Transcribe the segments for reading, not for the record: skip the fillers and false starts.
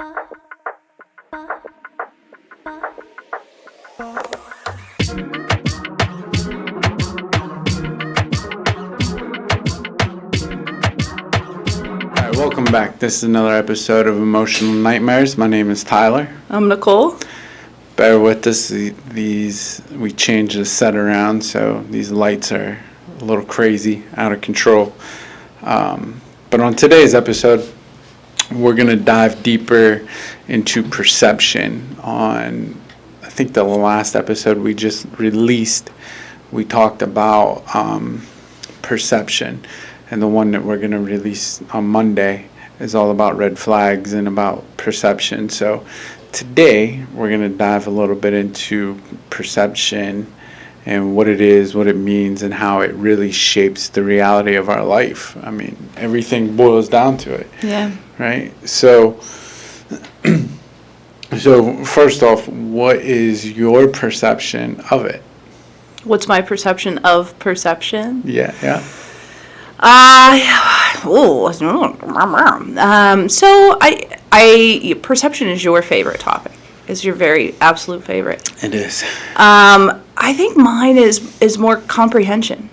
Welcome back. This is another episode of Emotional Nightmares. My name is Tyler. I'm Nicole. Bear with us. We changed the set around, so these lights are a little crazy, out of control. But on today's episode, we're going to dive deeper into perception. On, I think, the last episode we just released, we talked about perception. And the one that we're going to release on Monday is all about red flags and about perception. So today we're going to dive a little bit into perception and what it is, what it means, and how it really shapes the reality of our life. I mean, everything boils down to it. Yeah. Right? So first off, what is your perception of it? What's my perception of perception? Yeah. So perception is your favorite topic. Is your very absolute favorite. It is. I think mine is more comprehension,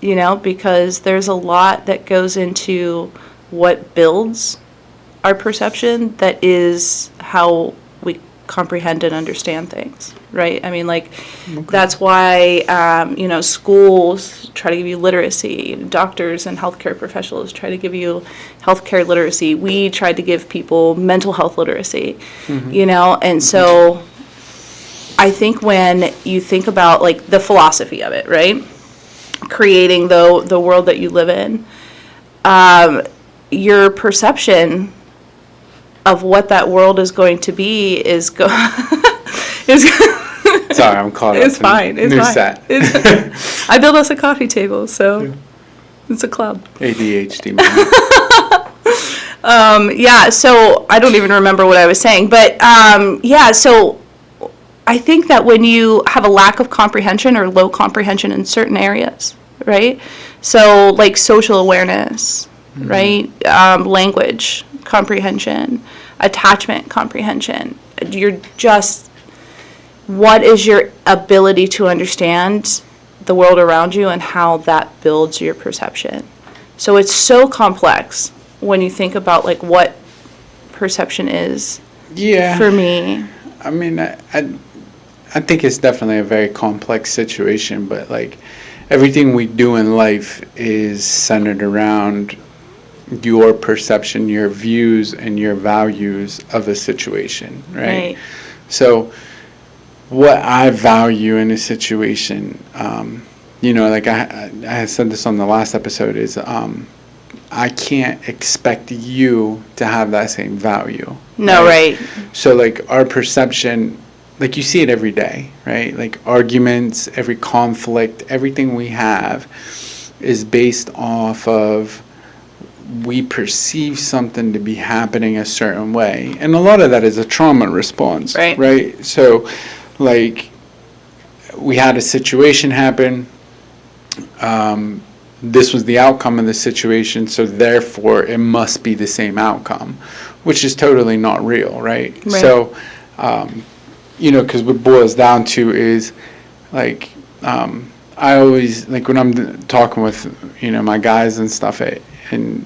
because there's a lot that goes into what builds our perception that is how we comprehend and understand things, right? I mean, okay. That's why, schools try to give you literacy, doctors and healthcare professionals try to give you healthcare literacy. We try to give people mental health literacy, and so I think when you think about, the philosophy of it, right? Creating the world that you live in, your perception of what that world is going to be is sorry, I'm caught up. It's fine. It's new fine. Set. I built us a coffee table, so it's a club. ADHD, man. So I don't even remember what I was saying, but so I think that when you have a lack of comprehension or low comprehension in certain areas, right? So like social awareness, right? Language comprehension, attachment comprehension. What is your ability to understand the world around you and how that builds your perception? So it's so complex when you think about what perception is. Yeah. For me. I mean, I think it's definitely a very complex situation, but everything we do in life is centered around your perception, your views, and your values of a situation, right? So what I value in a situation, I said this on the last episode, is I can't expect you to have that same value. No, right. So our perception, you see it every day, right? Arguments, every conflict, everything we have is based off of we perceive something to be happening a certain way. And a lot of that is a trauma response, right? So, we had a situation happen. This was the outcome of the situation, so therefore it must be the same outcome, which is totally not real, right? So, because what it boils down to is, I always, when I'm talking with, my guys and stuff in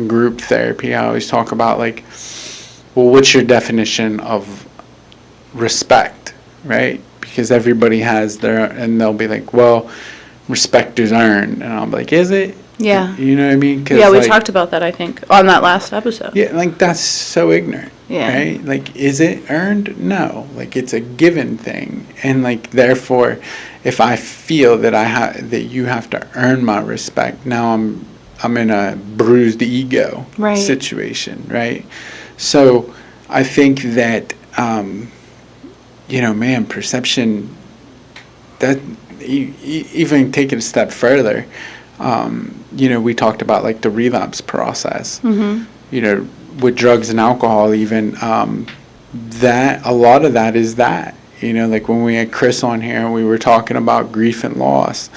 group therapy, I always talk about, what's your definition of respect, right? Because everybody has and they'll be respect is earned. And I'm is it? Yeah. You know what I mean? Yeah, we talked about that, I think, on that last episode. Yeah, that's so ignorant. Yeah. Right? Is it earned? No. It's a given thing. And therefore, if I feel that that you have to earn my respect, now I'm in a bruised ego situation, right? So I think that perception, that even take it a step further, we talked about the relapse process, with drugs and alcohol even, that a lot of that is that, when we had Chris on here, we were talking about grief and loss.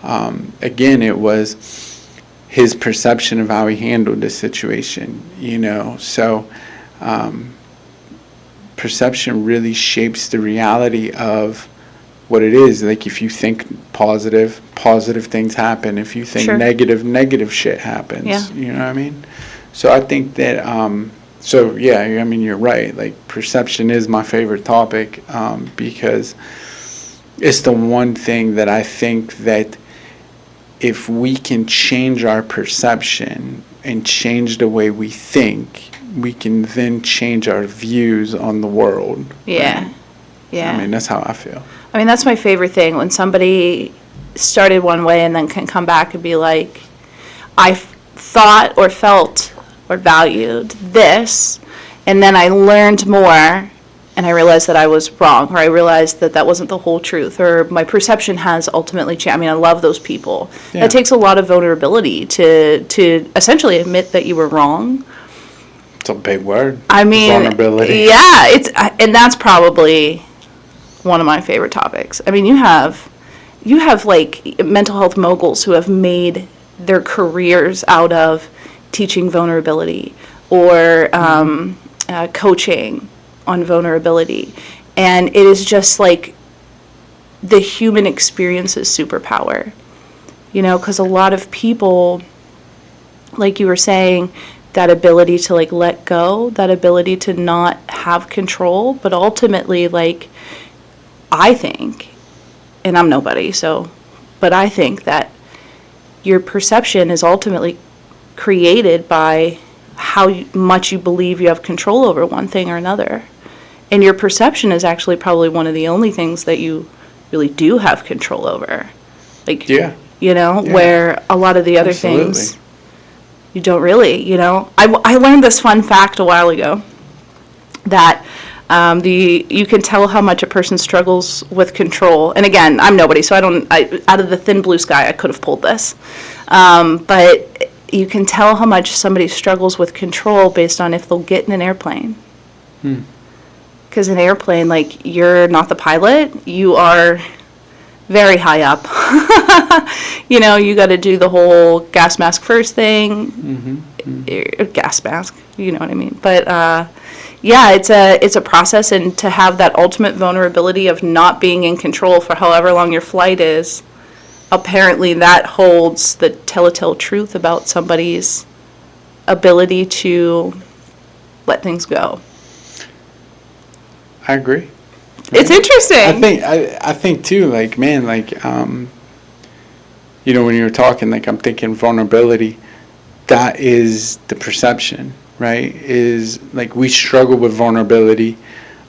Again, it was his perception of how he handled the situation, so perception really shapes the reality of what it is. Like, if you think positive things happen. If you think Sure. negative shit happens. Yeah. You know what I mean? So I think that, so yeah, I mean, you're right. Like, perception is my favorite topic, because it's the one thing that I think that if we can change our perception and change the way we think, we can then change our views on the world. Yeah. Right? Yeah. I mean, that's how I feel. I mean, that's my favorite thing, when somebody started one way and then can come back and be like, I thought or felt or valued this, and then I learned more, and I realized that I was wrong, or I realized that that wasn't the whole truth, or my perception has ultimately changed. I mean, I love those people. Yeah. It takes a lot of vulnerability to essentially admit that you were wrong. It's a big word. I mean, vulnerability. Yeah, and that's probably one of my favorite topics. I mean, you have like mental health moguls who have made their careers out of teaching vulnerability or coaching on vulnerability, and it is just like the human experience's superpower, because a lot of people, like you were saying, that ability to like let go, that ability to not have control, but ultimately, like, I think, and I'm nobody, but I think that your perception is ultimately created by how much you believe you have control over one thing or another. And your perception is actually probably one of the only things that you really do have control over. Like, Yeah. Where a lot of the other Absolutely. things you don't really, I learned this fun fact a while ago that you can tell how much a person struggles with control. And again, I'm nobody, so out of the thin blue sky, I could have pulled this. But you can tell how much somebody struggles with control based on if they'll get in an airplane. Because an airplane, like, you're not the pilot, you are very high up. You got to do the whole gas mask first thing. Gas mask, you know what I mean. But yeah, it's a process, and to have that ultimate vulnerability of not being in control for however long your flight is, apparently that holds the telltale truth about somebody's ability to let things go. I agree. It's interesting. I think too, like, man, like, when you were talking, like, I'm thinking vulnerability, that is the perception, right? Is, like, we struggle with vulnerability.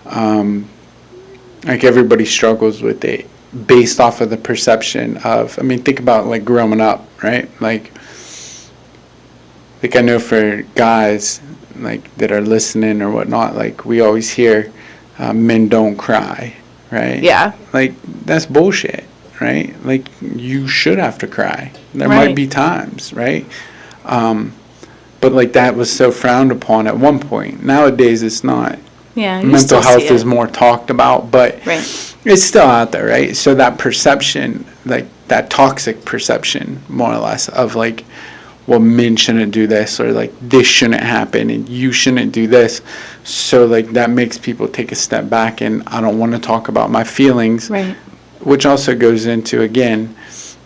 Like, everybody struggles with it based off of the perception of, I mean, think about, like, growing up, right? Like I know for guys, like, that are listening or whatnot, like, we always hear, men don't cry, right? Yeah. Like, that's bullshit, right? Like, you should have to cry. There Right. might be times, right? But, like, that was so frowned upon at one point. Nowadays, it's not. Yeah. You Mental still health see it. is more talked about, but Right. it's still out there, right? So that perception, like, that toxic perception, more or less, of, like, well, men shouldn't do this, or, like, this shouldn't happen, and you shouldn't do this. So, like, that makes people take a step back, and I don't want to talk about my feelings. Right. Which also goes into, again,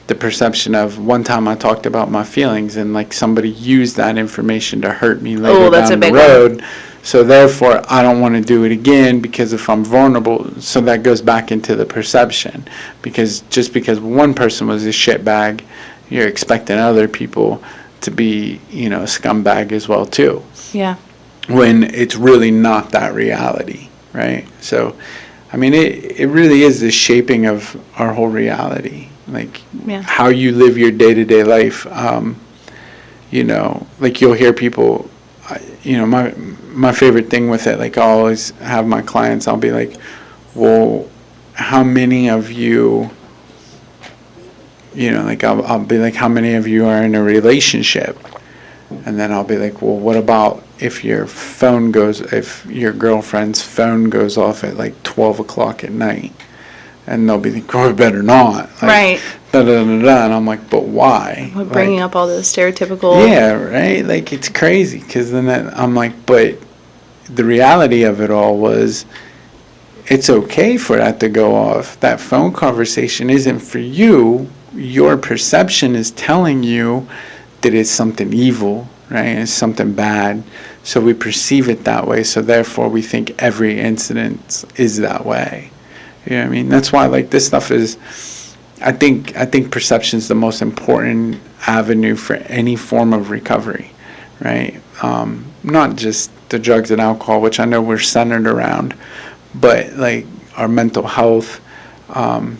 the perception of one time I talked about my feelings, and, like, somebody used that information to hurt me later that's down a the big road. So therefore, I don't want to do it again, because if I'm vulnerable, so that goes back into the perception. Because just because one person was a shitbag, you're expecting other people to be, a scumbag as well too. Yeah. When it's really not that reality, right? So, I mean, it really is the shaping of our whole reality. Like, Yeah. how you live your day-to-day life. Like, you'll hear people, my favorite thing with it, like, I'll always have my clients, I'll be like, well, how many of you, like, I'll be like, how many of you are in a relationship? And then I'll be like, well, what about if your girlfriend's phone goes off at, like, 12 o'clock at night? And they'll be like, oh, better not. Like, Right. Da-da-da-da. And I'm like, but why? We're bringing up all the stereotypical. Yeah, right? Like, it's crazy, because then I'm like, but the reality of it all was, it's okay for that to go off. That phone conversation isn't for you. Your perception is telling you that it's something evil, right? It's something bad. So we perceive it that way. So therefore we think every incident is that way. You know what I mean? That's why, like, this stuff is, I think perception is the most important avenue for any form of recovery, right? Not just the drugs and alcohol, which I know we're centered around, but like our mental health, body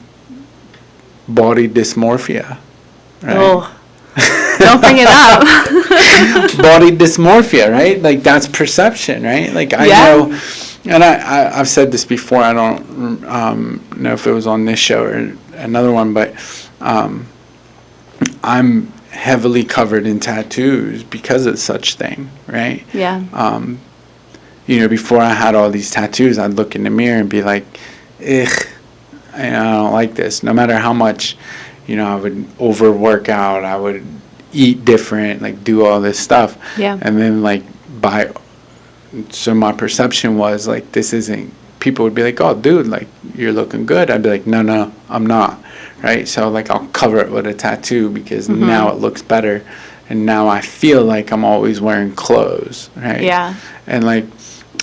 dysmorphia, right? Oh, don't bring it up. Body dysmorphia, right? Like, that's perception, right? Like, I know, and I've said this before, I don't know if it was on this show or another one, but I'm heavily covered in tattoos because of such thing, right? Yeah. You know, before I had all these tattoos, I'd look in the mirror and be like, ugh, I don't like this. No matter how much, you know, I would overwork out, I would eat different, like do all this stuff. Yeah. And then so my perception was like, this isn't, people would be like, oh, dude, like, you're looking good. I'd be like, no, I'm not. Right? So, like, I'll cover it with a tattoo because now it looks better. And now I feel like I'm always wearing clothes. Right? Yeah. And, like,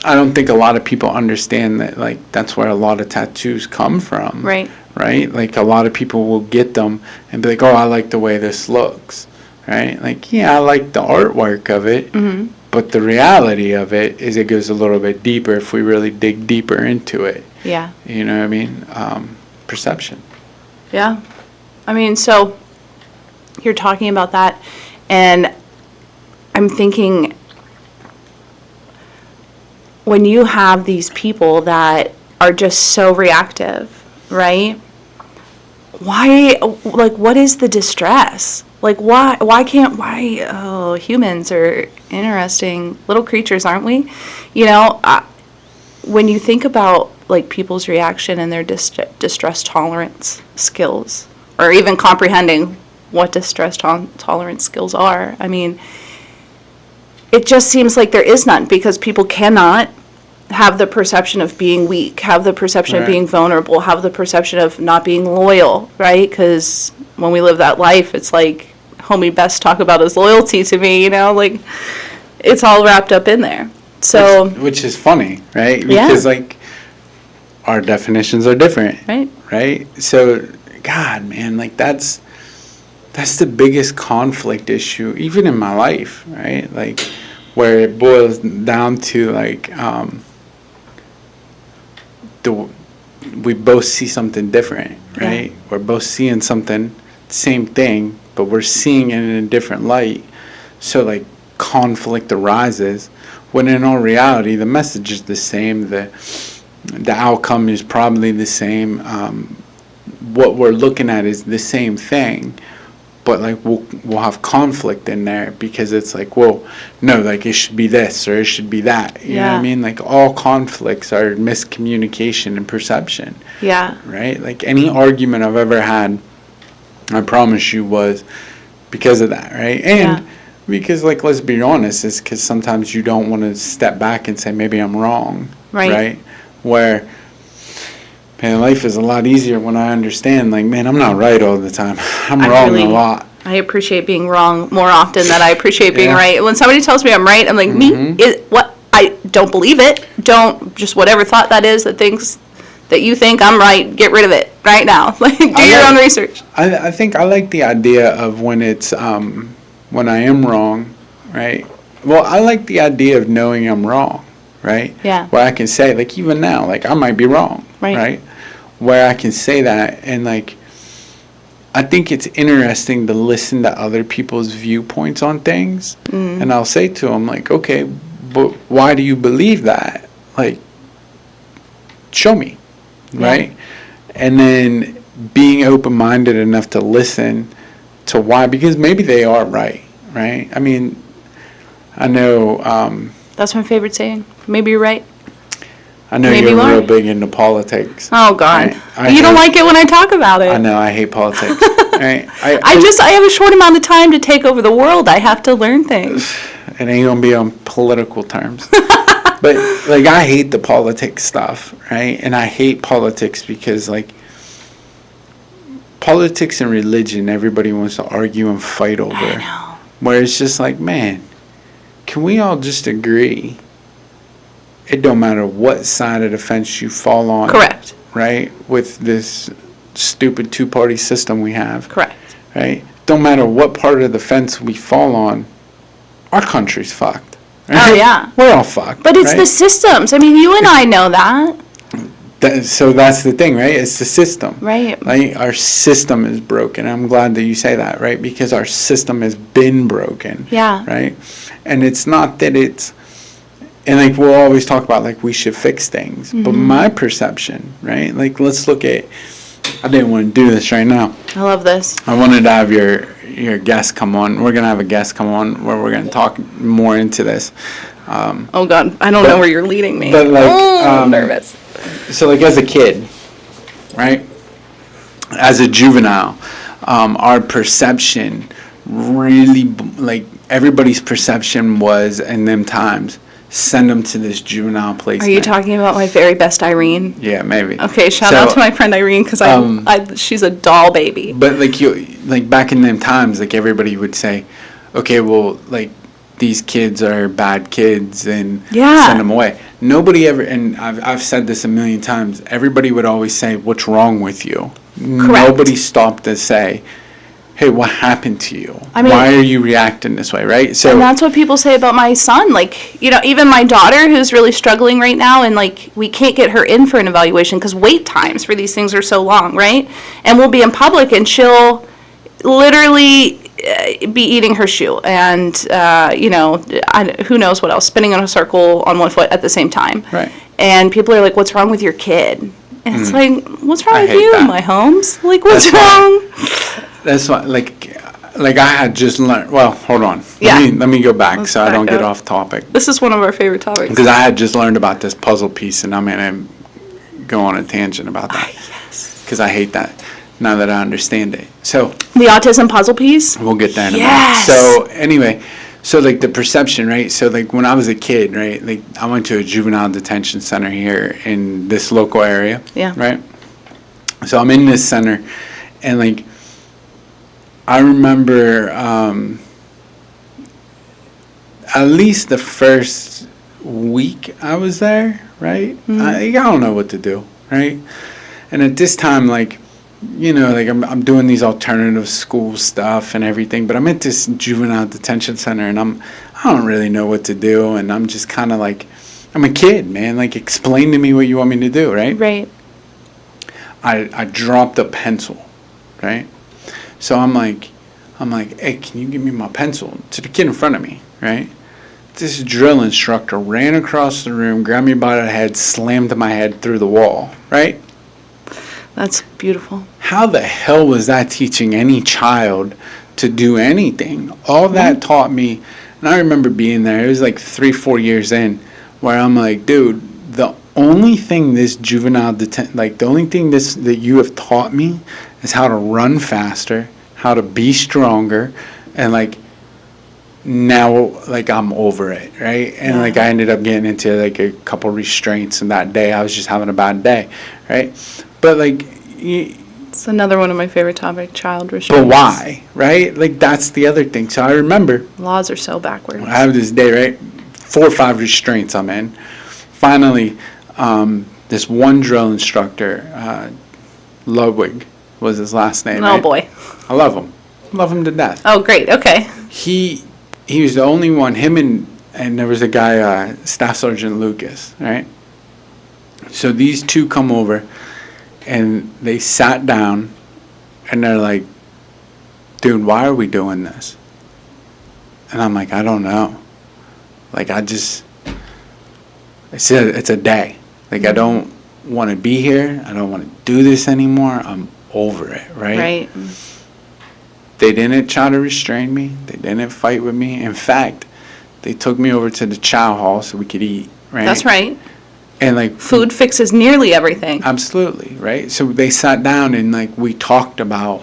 I don't think a lot of people understand that, like, that's where a lot of tattoos come from. Right. Right? Like, a lot of people will get them and be like, oh, I like the way this looks. Right? Like, yeah, I like the artwork of it. Mm-hmm. But the reality of it is it goes a little bit deeper if we really dig deeper into it. Yeah. You know what I mean? Perception. Yeah. I mean, so you're talking about that, and I'm thinking, when you have these people that are just so reactive, right? Why, like, what is the distress? Like, humans are interesting little creatures, aren't we? You know, when you think about, like, people's reaction and their distress tolerance skills, or even comprehending what distress tolerance skills are, I mean, it just seems like there is none, because people cannot have the perception of being weak, have the perception of being vulnerable, have the perception of not being loyal, right? Because when we live that life, it's like, homie best talk about his loyalty to me, you know, like, it's all wrapped up in there. So, which is funny, right? Because like, our definitions are different, right? So, God, man, like, that's the biggest conflict issue, even in my life, right? Like, where it boils down to, like, we both see something different, right? Yeah. We're both seeing something, same thing, but we're seeing it in a different light. So, like, conflict arises, when in all reality, the message is the same, the outcome is probably the same, what we're looking at is the same thing, but, like, we'll have conflict in there because it's like, well, no, like, it should be this or it should be that. You know what I mean? Like, all conflicts are miscommunication and perception. Yeah. Right? Like, any argument I've ever had, I promise you, was because of that, right? And because, like, let's be honest, it's because sometimes you don't want to step back and say, maybe I'm wrong. Right? Where, man, life is a lot easier when I understand, like, man, I'm not right all the time. I'm wrong a lot. I appreciate being wrong more often than I appreciate being right. When somebody tells me I'm right, I'm like, what? I don't believe it. Don't, just whatever thought that is that thinks that you think I'm right, get rid of it right now. Like, do your own research. I think I like the idea of when it's, when I am wrong, right? Well, I like the idea of knowing I'm wrong, right? Yeah. Where I can say, like, even now, like, I might be wrong, right? Where I can say that, and, like, I think it's interesting to listen to other people's viewpoints on things, and I'll say to them, like, okay, but why do you believe that? Like, show me, right? And then being open-minded enough to listen to why, because maybe they are right? I mean, I know... that's my favorite saying. Maybe you're right. I know maybe you're real big into politics. Oh, God. You don't like it when I talk about it. I know. I hate politics. Right? I have a short amount of time to take over the world. I have to learn things. It ain't going to be on political terms. But, like, I hate the politics stuff, right? And I hate politics because, like, politics and religion, everybody wants to argue and fight over. I know. Where it's just like, man, can we all just agree? It don't matter what side of the fence you fall on. Correct. Right? With this stupid two-party system we have. Correct. Right? Don't matter what part of the fence we fall on, our country's fucked. Right? Oh, yeah. We're all fucked. But it's right? the systems. I mean, you and I know that. So that's the thing, right? It's the system. Right. Like, our system is broken. I'm glad that you say that, right? Because our system has been broken. Yeah. Right? And it's not that it's... And, like, we'll always talk about, like, we should fix things. Mm-hmm. But my perception, right? Like, let's look at... I didn't want to do this right now. I love this. I wanted to have your guest come on. We're going to have a guest come on where we're going to talk more into this. Oh, God. I don't know where you're leading me. But, like... I'm nervous. So, like, as a kid, right? As a juvenile, our perception really, like, everybody's perception was, in them times, send them to this juvenile placement. Are you talking about my very best Irene? Yeah, maybe. Okay, shout out to my friend Irene, because she's a doll baby. But, like, back in them times, like, everybody would say, okay, well, like, these kids are bad kids and send them away. Nobody ever, and I've said this a million times, everybody would always say, what's wrong with you? Correct. Nobody stopped to say, hey, what happened to you? I mean, why are you reacting this way, right? So, and that's what people say about my son. Like, you know, even my daughter, who's really struggling right now, and, like, we can't get her in for an evaluation because wait times for these things are so long, right? And we'll be in public, and she'll literally be eating her shoe and, you know, who knows what else, spinning in a circle on one foot at the same time. Right. And people are like, what's wrong with your kid? And it's like, what's wrong with you, my Holmes? Like, what's wrong? That's why, like I had just learned, well, hold on. Yeah. Let me go back so I don't get off topic. This is one of our favorite topics. Because I had just learned about this puzzle piece, and I'm going to go on a tangent about that. Yes. Because I hate that. Now that I understand it. So the autism puzzle piece? We'll get there in a minute. So anyway, so, like, the perception, right? So, like, when I was a kid, right, like, I went to a juvenile detention center here in this local area. Yeah. Right? So I'm in this center, and, like, I remember at least the first week I was there, right? Mm-hmm. I don't know what to do, right? And at this time, like, you know, like, I'm doing these alternative school stuff and everything, but I'm at this juvenile detention center, and I don't really know what to do, and I'm just kind of like, I'm a kid, man. Like, explain to me what you want me to do, right? Right. I dropped a pencil, right? So I'm like, hey, can you give me my pencil? To the kid in front of me, right? This drill instructor ran across the room, grabbed me by the head, slammed my head through the wall, right? That's beautiful. How the hell was that teaching any child to do anything? All that taught me, and I remember being there, it was like 3-4 years in, where I'm like, dude, the only thing this juvenile the only thing that you have taught me is how to run faster, how to be stronger, and, like, now, like, I'm over it, right? And like, I ended up getting into, like, a couple restraints, and that day I was just having a bad day, right? But, like, it's another one of my favorite topics, child restraints. But why, right? Like, that's the other thing. So I remember laws are so backwards. I have this day, right? 4 or 5 restraints I'm in. Finally, this one drill instructor, Ludwig was his last name. Oh, right? Boy. I love him. Love him to death. Oh, great. Okay. He was the only one, him and there was a guy, Staff Sergeant Lucas, right? So these two come over, and they sat down, and they're like, dude, why are we doing this? And I'm like, I don't know. Like, I said, it's a day. Like, I don't want to be here. I don't want to do this anymore. I'm over it, right? Right. They didn't try to restrain me. They didn't fight with me. In fact, they took me over to the chow hall so we could eat, right? That's right. And, like, food fixes nearly everything. Absolutely, right? So they sat down, and, like, we talked about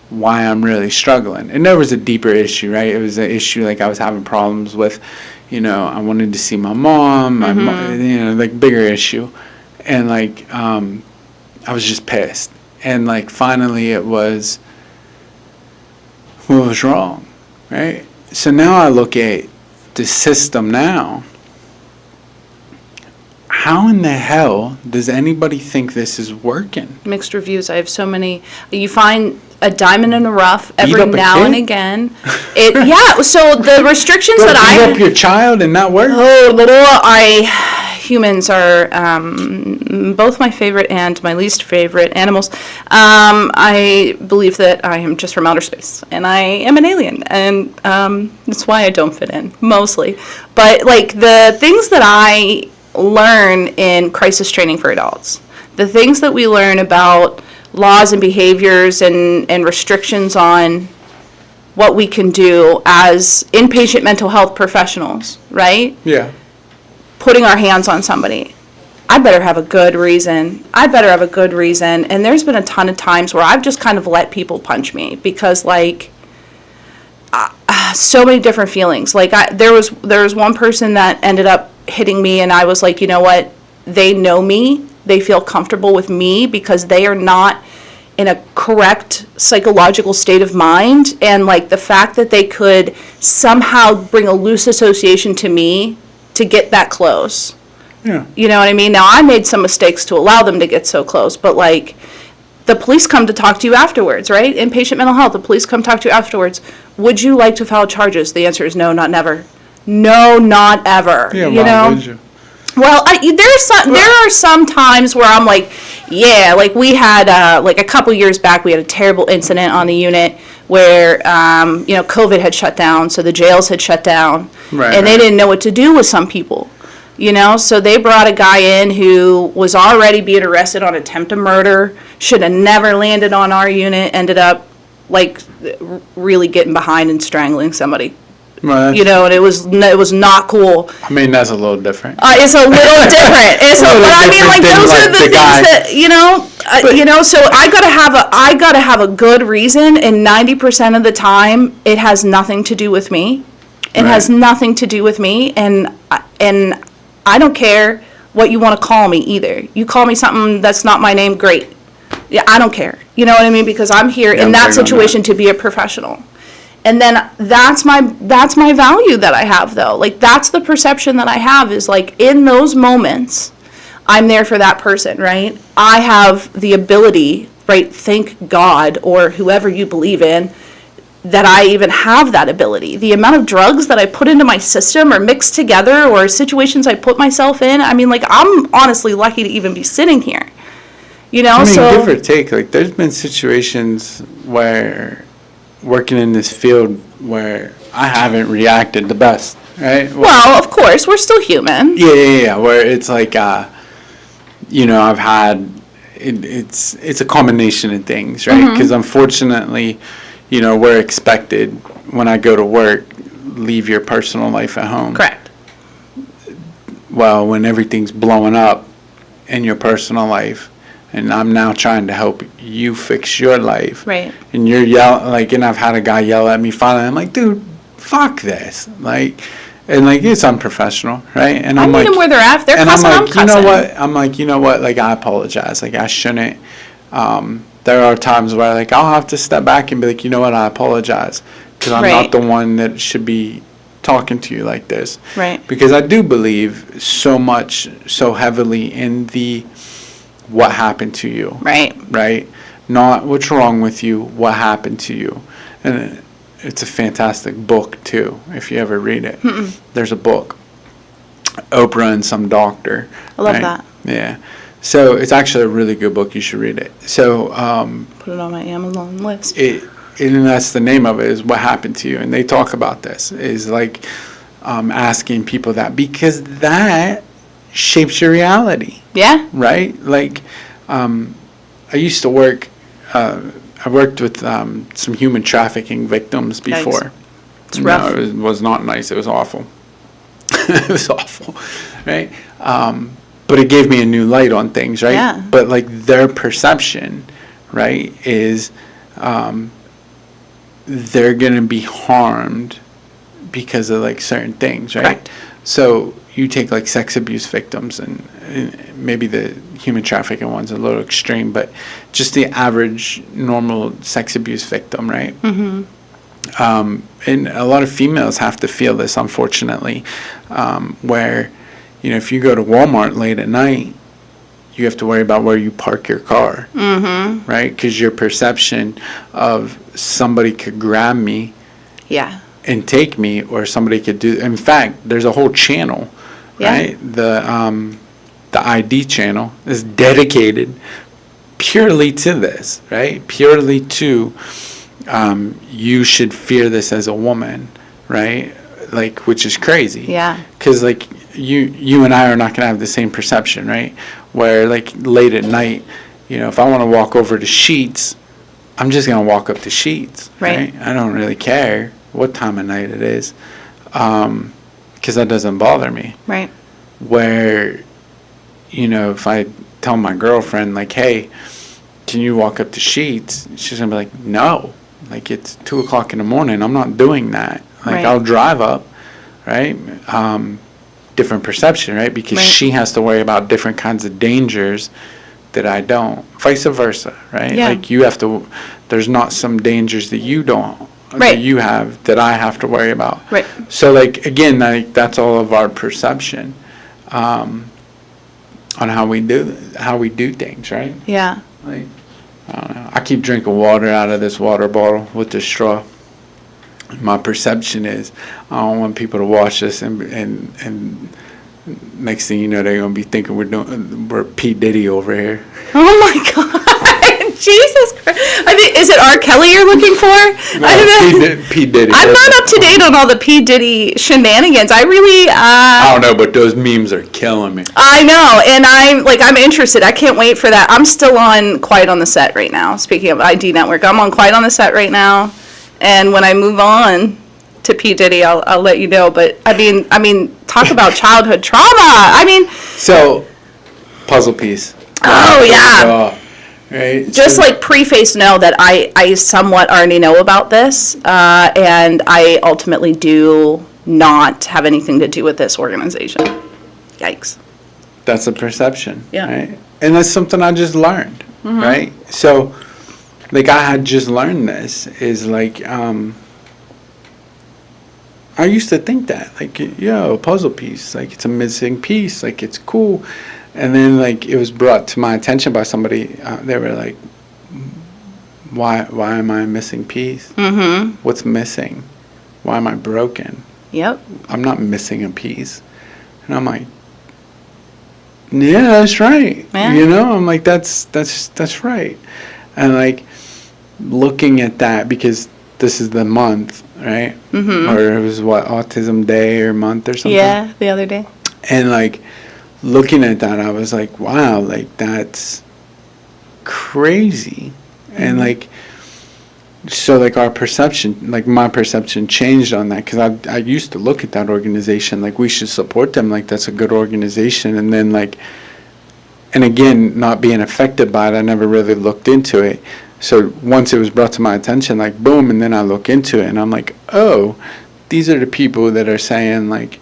why I'm really struggling. And there was a deeper issue, right? It was an issue, like, I was having problems with, I wanted to see my mom, like bigger issue. And like, I was just pissed. And like, finally it was, what was wrong, right? So now I look at the system now. How in the hell does anybody think this is working? Mixed reviews. I have so many. You find a diamond in the rough every now and again. So the restrictions that I beat up your child and not work. Humans are both my favorite and my least favorite animals. I believe that I am just from outer space, and I am an alien, and that's why I don't fit in, mostly. But, like, the things that I learn in crisis training for adults, the things that we learn about laws and behaviors and restrictions on what we can do as inpatient mental health professionals, right? Yeah. Putting our hands on somebody. I better have a good reason. And there's been a ton of times where I've just kind of let people punch me because, like, so many different feelings. Like, there was one person that ended up hitting me, and I was like, you know what? They know me. They feel comfortable with me because they are not in a correct psychological state of mind. And, like, the fact that they could somehow bring a loose association to me to get that close. Yeah. You know what I mean? Now, I made some mistakes to allow them to get so close, but, like, the police come to talk to you afterwards, right? Inpatient mental health, the police come talk to you afterwards. Would you like to file charges? The answer is no, not never. No, not ever. Yeah, you know? Would you? Well, there are some times where I'm like, yeah, like we had, like a couple years back, we had a terrible incident on the unit where, COVID had shut down, so the jails had shut down, and they didn't know what to do with some people, so they brought a guy in who was already being arrested on attempted murder, should have never landed on our unit, ended up, like, really getting behind and strangling somebody. Well, and it was not cool. I mean, that's a little different. It's a little different. But I mean, like, those are the things that So I gotta have a good reason, and 90% of the time, it has nothing to do with me. It has nothing to do with me, and I don't care what you want to call me either. You call me something that's not my name, great. Yeah, I don't care. You know what I mean? Because I'm here in that situation to be a professional. And then that's my value that I have, though. Like, that's the perception that I have is, like, in those moments, I'm there for that person, right? I have the ability, right, thank God or whoever you believe in, that I even have that ability. The amount of drugs that I put into my system or mixed together or situations I put myself in, I mean, like, I'm honestly lucky to even be sitting here. I mean, give or take, like, there's been situations where working in this field where I haven't reacted the best, right? Well, of course, we're still human. Yeah, where it's like, I've had, it's a combination of things, right? Because unfortunately, we're expected, when I go to work, leave your personal life at home. Correct. Well, when everything's blowing up in your personal life, and I'm now trying to help you fix your life. Right. And you're and I've had a guy yell at me finally. I'm like, dude, fuck this. It's unprofessional, right? And I'm like, them where they're at. They're cussing, I'm cussing. You know what? Like, I apologize. Like, I shouldn't. There are times where, like, I'll have to step back and be like, you know what? I apologize. Because I'm not the one that should be talking to you like this. Right. Because I do believe so heavily in the what happened to you. Right? Not what's wrong with you, what happened to you. And it's a fantastic book, too, if you ever read it. There's a book, Oprah and Some Doctor. I love that. Yeah. So it's actually a really good book. You should read it. So put it on my Amazon list. And that's the name of it, is What Happened to You. And they talk about this, is like asking people that, because that shapes your reality. Yeah. Right? Like, I used to work, I worked with some human trafficking victims before. Nice. It's rough. No, it was not nice. It was awful. It was awful, right? But it gave me a new light on things, right? Yeah. But, like, their perception, right, is they're going to be harmed because of like certain things, right? Correct. So you take like sex abuse victims, and maybe the human trafficking one's a little extreme, but just the average normal sex abuse victim, right? And a lot of females have to feel this, unfortunately, where, if you go to Walmart late at night, you have to worry about where you park your car, right? Because your perception of somebody could grab me and take me, or somebody could do. In fact, there's a whole channel, right? The ID channel is dedicated purely to this, right? Purely to you should fear this as a woman, right? Like, which is crazy. Yeah. Because like you and I are not gonna have the same perception, right? Where like late at night, if I want to walk over to Sheets, I'm just gonna walk up to Sheets, right? I don't really care what time of night it is, because that doesn't bother me. Right. Where, if I tell my girlfriend like, hey, can you walk up to Sheets? She's gonna be like, no, like it's 2:00 in the morning. I'm not doing that. Like I'll drive up, right? Different perception, right? Because she has to worry about different kinds of dangers that I don't. Vice versa, right? Yeah. Like you have to. There's not some dangers that you don't. That you have that I have to worry about. Right. So like again, like that's all of our perception, on how we do things, right? Yeah. Like, I don't know. I keep drinking water out of this water bottle with this straw. My perception is I don't want people to watch this and next thing you know they're gonna be thinking we're P. Diddy over here. Oh my God. Jesus Christ. I mean, is it R. Kelly you're looking for? No, P. Diddy. I'm not up to date on all the P. Diddy shenanigans. I really, I don't know, but those memes are killing me. I know, and I'm interested. I can't wait for that. I'm still on Quiet on the Set right now. Speaking of ID Network, I'm on Quiet on the Set right now, and when I move on to P. Diddy, I'll let you know. But I mean, talk about childhood trauma. So, puzzle piece. Oh yeah. Right. Just like preface, know that I somewhat already know about this, and I ultimately do not have anything to do with this organization. Yikes. That's a perception. Yeah. Right? And that's something I just learned. Right. So, like I had just learned this is like I used to think that like puzzle piece, like it's a missing piece, like it's cool. And then, like, it was brought to my attention by somebody. They were like, why am I a missing piece? What's missing? Why am I broken? Yep. I'm not missing a piece. And I'm like, yeah, that's right. Yeah. I'm like, that's right. And, like, looking at that, because this is the month, right? Or it was, Autism Day or month or something? Yeah, the other day. And, like, looking at that, I was like, wow, like, that's crazy. And, like, so, like, our perception, like, my perception changed on that, because I used to look at that organization, like, we should support them, like, that's a good organization. And then, like, and again, not being affected by it, I never really looked into it. So once it was brought to my attention, like, boom, and then I look into it, and I'm like, oh, these are the people that are saying, like,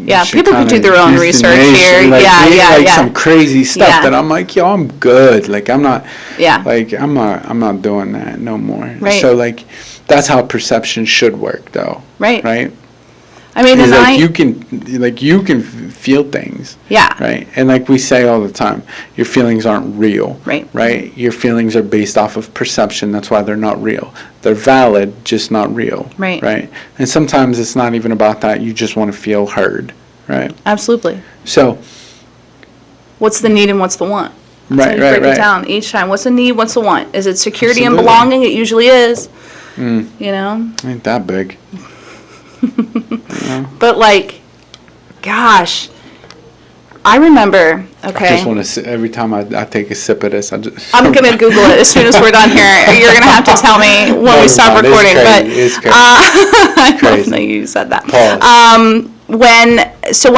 Yeah, people can do their own research here. Like, yeah. Some crazy stuff that I'm like, yo, I'm good. Like, I'm not. Yeah. Like, I'm not doing that no more. Right. So, like, that's how perception should work, though. Right. Right. I mean, is like you can feel things. Yeah. Right. And like we say all the time, your feelings aren't real. Right. Right. Your feelings are based off of perception. That's why they're not real. They're valid, just not real. Right. Right. And sometimes it's not even about that. You just want to feel heard. Right. Absolutely. So, what's the need and what's the want? Right. Break it down each time. What's the need? What's the want? Is it security Absolutely. and belonging? It usually is. You know. Ain't that big. But like, gosh, I remember. Okay. I just want to. Every time I take a sip of this, I'm gonna Google it as soon as we're done here. You're gonna have to tell me when we stop recording. It's crazy. I crazy. know you said that. Pause. When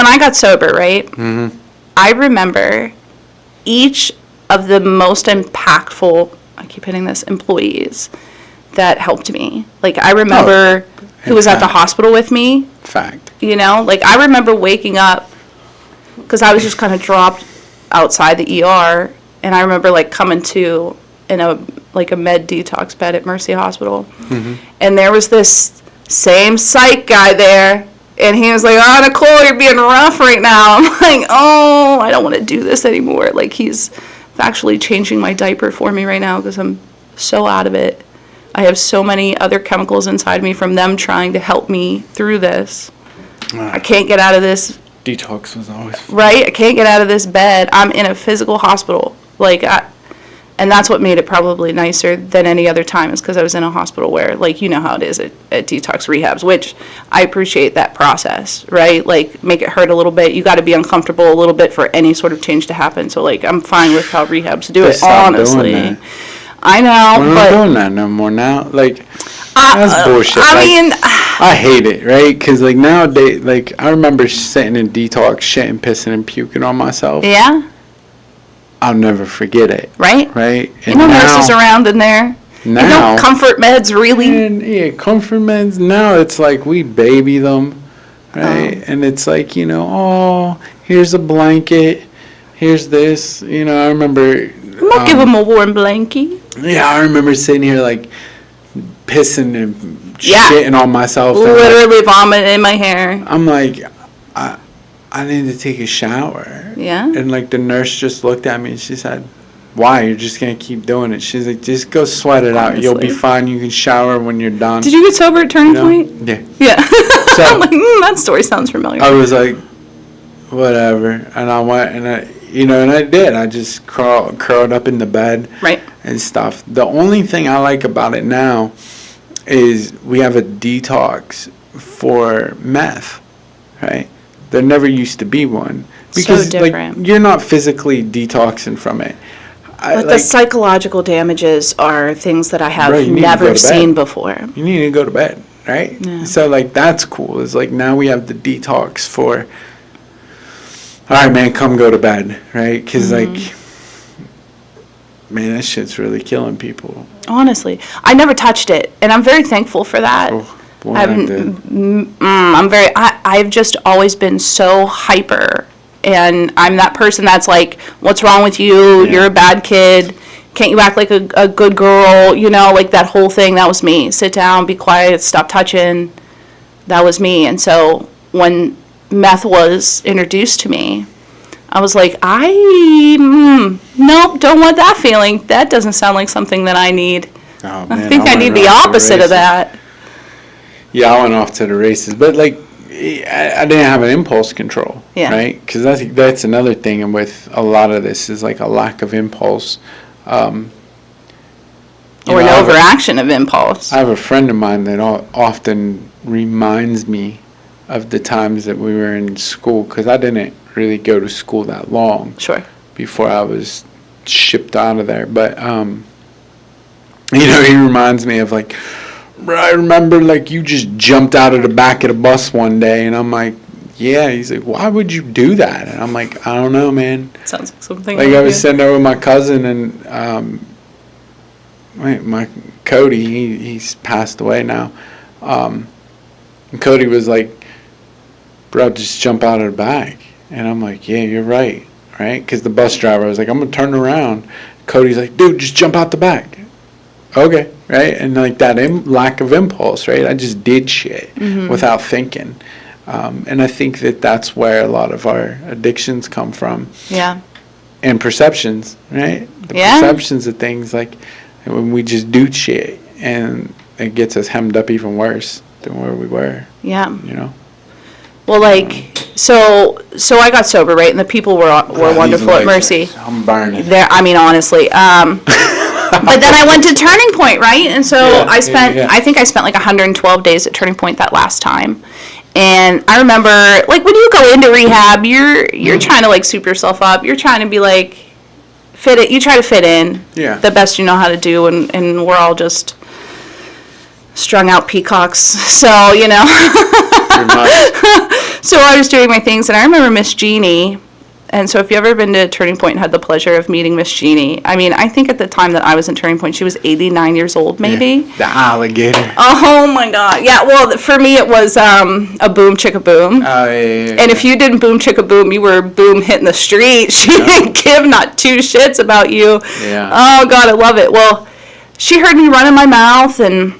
I got sober, right? I remember each of the most impactful. I keep hitting this. Employees that helped me. Like, I remember who was at the hospital with me. Fact. You know, like, I remember waking up, because I was just kind of dropped outside the ER, and I remember, like, coming to in a med detox bed at Mercy Hospital, and there was this same psych guy there, and he was like, "Oh, Nicole, you're being rough right now." I'm like, "Oh, I don't want to do this anymore." Like, he's actually changing my diaper for me right now because I'm so out of it. I have so many other chemicals inside me from them trying to help me through this. I can't get out of this. Detox was always fun. Right? I can't get out of this bed. I'm in a physical hospital. Like, and that's what made it probably nicer than any other time, is because I was in a hospital where, like, you know how it is at detox rehabs, which I appreciate that process, right? Like, make it hurt a little bit. You got to be uncomfortable a little bit for any sort of change to happen. So, like, I'm fine with how rehabs do it, honestly. I know, We're not doing that no more now. Like, that's bullshit. I hate it, right? Because, like, nowadays, like, I remember sitting in detox, shitting, pissing, and puking on myself. Yeah. I'll never forget it. Right? Right? And no nurses around in there. Now. No comfort meds, really. And, yeah, comfort meds. Now it's like we baby them, right? Oh. And it's like, you know, oh, here's a blanket. Here's this. You know, I remember. I'm going to give them a warm blanket. Yeah, I remember sitting here, like, pissing and shitting on myself. Literally vomiting in my hair. I'm like, I need to take a shower. Yeah. And, like, the nurse just looked at me and she said, "Why? You're just going to keep doing it." She's like, "Just go sweat it out. You'll be fine. You can shower when you're done." Did you get sober at Turning Point? Yeah. Yeah. So, I'm like, that story sounds familiar. I was like, whatever. And I went and I did. I just curled up in the bed. Right. And stuff. The only thing I like about it now is we have a detox for meth, right? There never used to be one. Because, so different. Like, you're not physically detoxing from it. But the psychological damages are things that I have never seen before. You need to go to bed, right? Yeah. So, like, that's cool. It's like now we have the detox for, all right, man, come go to bed, right? Because, like, man, that shit's really killing people. Honestly, I never touched it, and I'm very thankful for that. Oh, boy, I've just always been so hyper, and I'm that person that's like, "What's wrong with you? Yeah. You're a bad kid. Can't you act like a good girl?" You know, like that whole thing. That was me. Sit down, be quiet, stop touching. That was me. And so when meth was introduced to me, I was like, nope, don't want that feeling. That doesn't sound like something that I need. Oh, man, I think I need the opposite of that. Yeah, I went off to the races. But, like, I didn't have an impulse control, right? Because that's another thing with a lot of this is, like, a lack of impulse. Or an overaction of impulse. I have a friend of mine that often reminds me of the times that we were in school, because I didn't really go to school that long. Sure. Before I was shipped out of there. But, he reminds me of, like, I remember, like, you just jumped out of the back of the bus one day, and I'm like, yeah. He's like, why would you do that? And I'm like, I don't know, man. Sounds like something. Like, I was sitting there with my cousin, and my Cody, he's passed away now. And Cody was like, bro, just jump out of the back. And I'm like, yeah, you're right, Because the bus driver was like, I'm going to turn around. Cody's like, dude, just jump out the back. Okay, right? And, like, that lack of impulse, right? I just did shit without thinking. And I think that's where a lot of our addictions come from. Yeah. And perceptions, right? The perceptions of things, like, when we just do shit, and it gets us hemmed up even worse than where we were. Yeah. You know? Well, like, so I got sober, right? And the people were wonderful at Mercy. I'm burning. Honestly. But then I went to Turning Point, right? And so I think I spent like 112 days at Turning Point that last time. And I remember, like, when you go into rehab, you're trying to, like, soup yourself up. You're trying to be, like, you try to fit in the best you know how to do, and we're all just strung out peacocks. So, you know. So I was doing my things, and I remember Miss Jeannie And so if you've ever been to Turning Point and had the pleasure of meeting Miss Jeannie, I mean, I think at the time that I was in Turning Point, she was 89 years old, maybe. Yeah, the alligator. Oh my God. Yeah, well, for me, it was a boom chicka boom. Oh, yeah. And if you didn't boom chicka boom, you were boom hitting the street. She didn't give not two shits about you. Yeah. Oh God, I love it. Well, she heard me running my mouth, and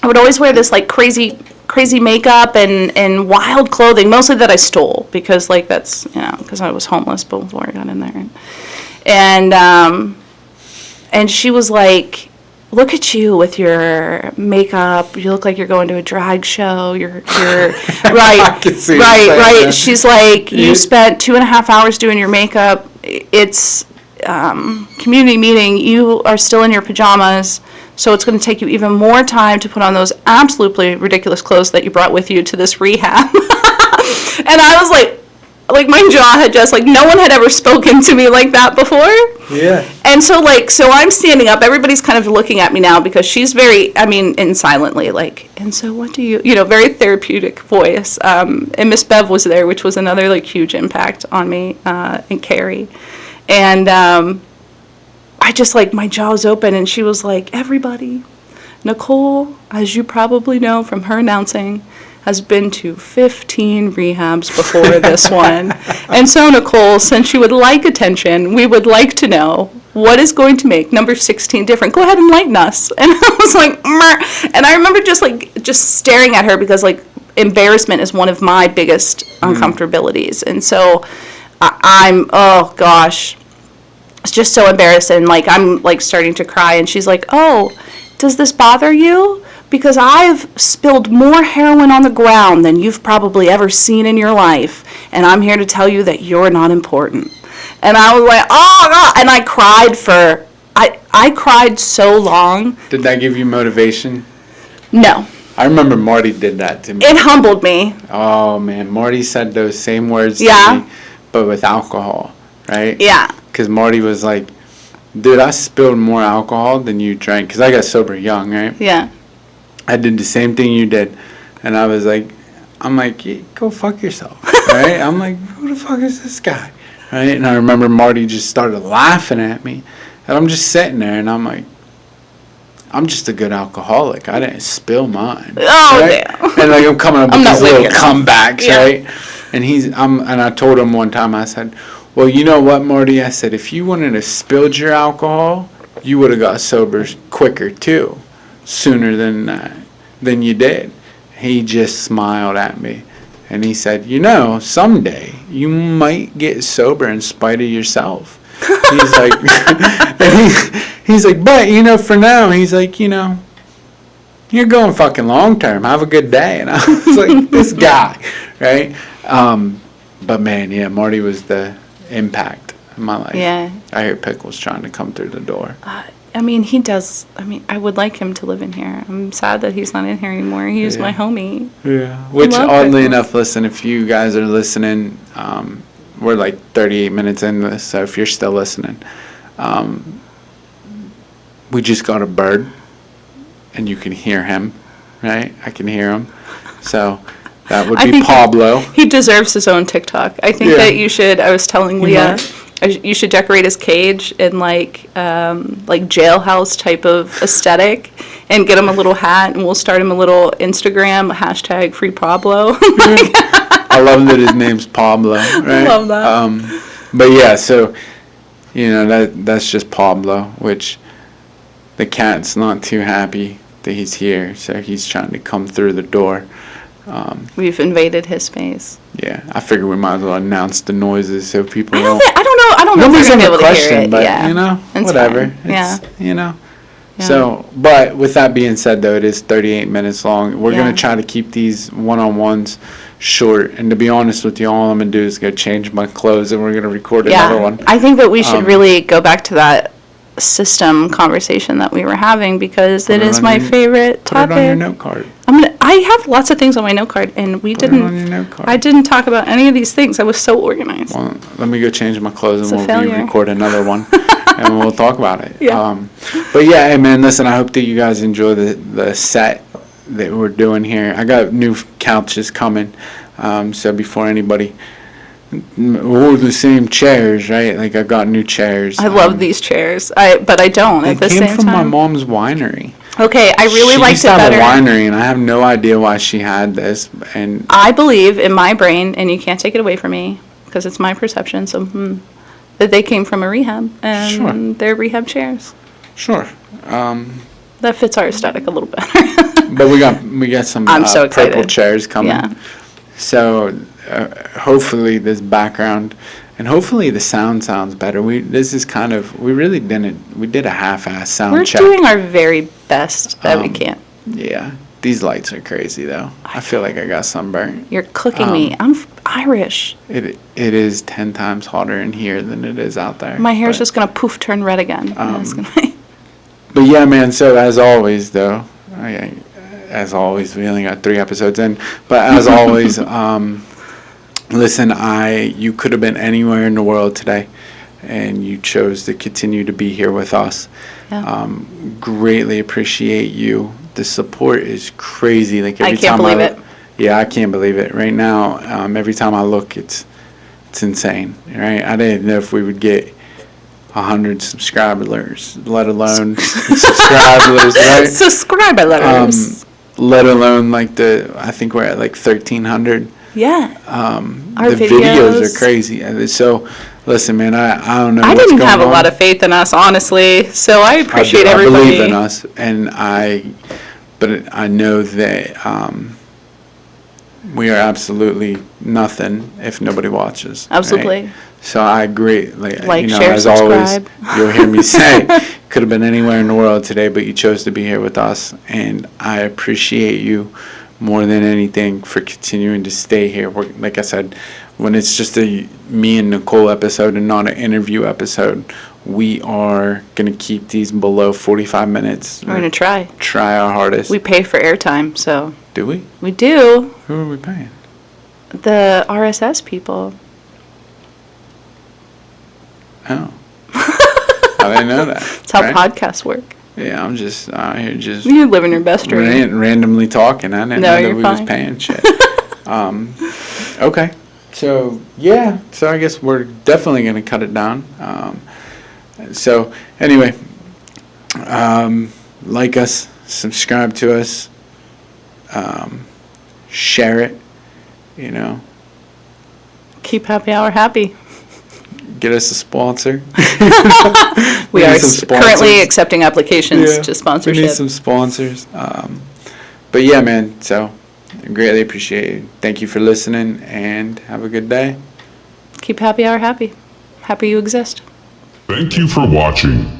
I would always wear this like crazy makeup and wild clothing, mostly that I stole because like that's, you know, because I was homeless before I got in there. And she was like, look at you with your makeup. You look like you're going to a drag show. You're right, I can see right. that. She's like, you spent 2.5 hours doing your makeup. It's community meeting. You are still in your pajamas, so it's going to take you even more time to put on those absolutely ridiculous clothes that you brought with you to this rehab. And I was like my jaw had just, like, no one had ever spoken to me like that before. Yeah. And so, like, so I'm standing up. Everybody's kind of looking at me now because she's very, I mean, and silently, like, and so what do you know, very therapeutic voice. And Miss Bev was there, which was another, like, huge impact on me, and Carrie. And I just, like, my jaw was open, and she was like, everybody, Nicole, as you probably know from her announcing, has been to 15 rehabs before this one. And so, Nicole, since you would like attention, we would like to know what is going to make number 16 different. Go ahead and enlighten us. And I was like, Meh. And I remember just staring at her because, like, embarrassment is one of my biggest uncomfortabilities. And so I'm, oh gosh, it's just so embarrassing. Like, I'm like starting to cry, and she's like, oh, does this bother you? Because I've spilled more heroin on the ground than you've probably ever seen in your life, and I'm here to tell you that you're not important. And I was like, oh God, and I cried so long. Did that give you motivation? No. I remember Marty did that to me. It humbled me. Oh man, Marty said those same words to me, but with alcohol, right? Yeah. Because Marty was like, dude, I spilled more alcohol than you drank, because I got sober young, right? Yeah. I did the same thing you did, and I was like, I'm like, yeah, go fuck yourself, right? I'm like, who the fuck is this guy, right? And I remember Marty just started laughing at me, and I'm just sitting there, and I'm like, I'm just a good alcoholic. I didn't spill mine. Oh, right? damn. And like I'm coming up with these little comebacks, yeah. right? And and I told him one time, I said, well, you know what, Marty? I said, if you wanted to spill your alcohol, you would have got sober quicker too, sooner than you did. He just smiled at me, and he said, you know, someday you might get sober in spite of yourself. He's like, he's like, but you know, for now, he's like, you know, you're going fucking long term. Have a good day. And I was like, this guy, right? But man, yeah, Marty was the impact in my life. Yeah. I hear Pickle's trying to come through the door. I mean, he does. I mean, I would like him to live in here. I'm sad that he's not in here anymore. He was my homie. Yeah. Which, oddly enough, listen, if you guys are listening, we're like 38 minutes into this, so if you're still listening, we just got a bird, and you can hear him, right? I can hear him. So that would be Pablo. He deserves his own TikTok. I think that you should, I was telling Leah, you should decorate his cage in like jailhouse type of aesthetic, and get him a little hat, and we'll start him a little Instagram, hashtag free Pablo. I love that his name's Pablo, right? I love that. But yeah, so, you know, that's just Pablo, which the cat's not too happy that he's here, so he's trying to come through the door. We've invaded his space. Yeah, I figure we might as well announce the noises so people I don't know Nobody's if they're gonna going to be able to hear it. but, you know, it's whatever. Fine. Yeah. You know. Yeah. So, but with that being said, though, it is 38 minutes long. We're going to try to keep these one-on-ones short. And to be honest with you, all I'm going to do is go change my clothes, and we're going to record another one. I think that we should really go back to that system conversation that we were having, because it is my favorite topic. Put it on your note card. I have lots of things on my note card, and Put it on your note card. I didn't talk about any of these things. I was so organized. Well, let me go change my clothes, and we'll record another one, and we'll talk about it. Yeah. But yeah, hey man, listen, I hope that you guys enjoy the set that we're doing here. I got new couches coming, so before anybody Oh, the same chairs, right? Like I got new chairs. I love these chairs. But I don't They at the came same from my time. mom's winery. Okay, I really She liked used it to have better. a winery, and I have no idea why she had this. And I believe in my brain, and you can't take it away from me because it's my perception. So that they came from a rehab, and Sure. they're rehab chairs. sure, That fits our aesthetic a little better. but we got some I'm so purple excited. chairs coming. Yeah. So hopefully this background, and hopefully the sounds better. We really didn't. We did a half-ass sound We're check. doing our very best that we can. Yeah, these lights are crazy though. I feel like I got sunburn. You're cooking me. I'm Irish. It is 10 times hotter in here than it is out there. My hair's but- just gonna poof turn red again. It's gonna But yeah, man. So as always, though, as always, we only got 3 episodes in. But as always, listen, you could have been anywhere in the world today, and you chose to continue to be here with us. Yeah. Greatly appreciate you. The support is crazy. Like every I can't time believe it. Yeah, I can't believe it. Right now, every time I look, it's insane. Right? I didn't know if we would get 100 subscribers, let alone subscribers, right? Subscribers. Let alone I think we're at like 1,300. Yeah. Our The videos are crazy. So, listen, man, I don't know. I what's didn't going have a on. lot of faith in us, honestly. So I appreciate I everybody. believe in us, but I know that we are absolutely nothing if nobody watches. right? Absolutely. So I agree. Like share, as subscribe. always, you'll hear me say, could have been anywhere in the world today, but you chose to be here with us, and I appreciate you more than anything for continuing to stay here. Like I said, when it's just a me and Nicole episode and not an interview episode, we are gonna keep these below 45 minutes. We're going to try. Try our hardest. We pay for airtime, so Do we? we do. Who are we paying? The RSS people. Oh. I didn't know that. That's how right? podcasts work. Yeah, I'm just out here just You're living your best dream. randomly talking. I didn't No, know that you're we fine. was paying shit. Okay. So, yeah. So, I guess we're definitely going to cut it down. So, anyway, like us, subscribe to us, share it, Keep happy hour happy. get us a sponsor. We need are some currently sponsors. accepting applications to We sponsorship. need some sponsors. But yeah, man, so I greatly appreciate it. Thank you for listening, and have a good day. Keep happy hour happy. Happy you exist. Thank you for watching.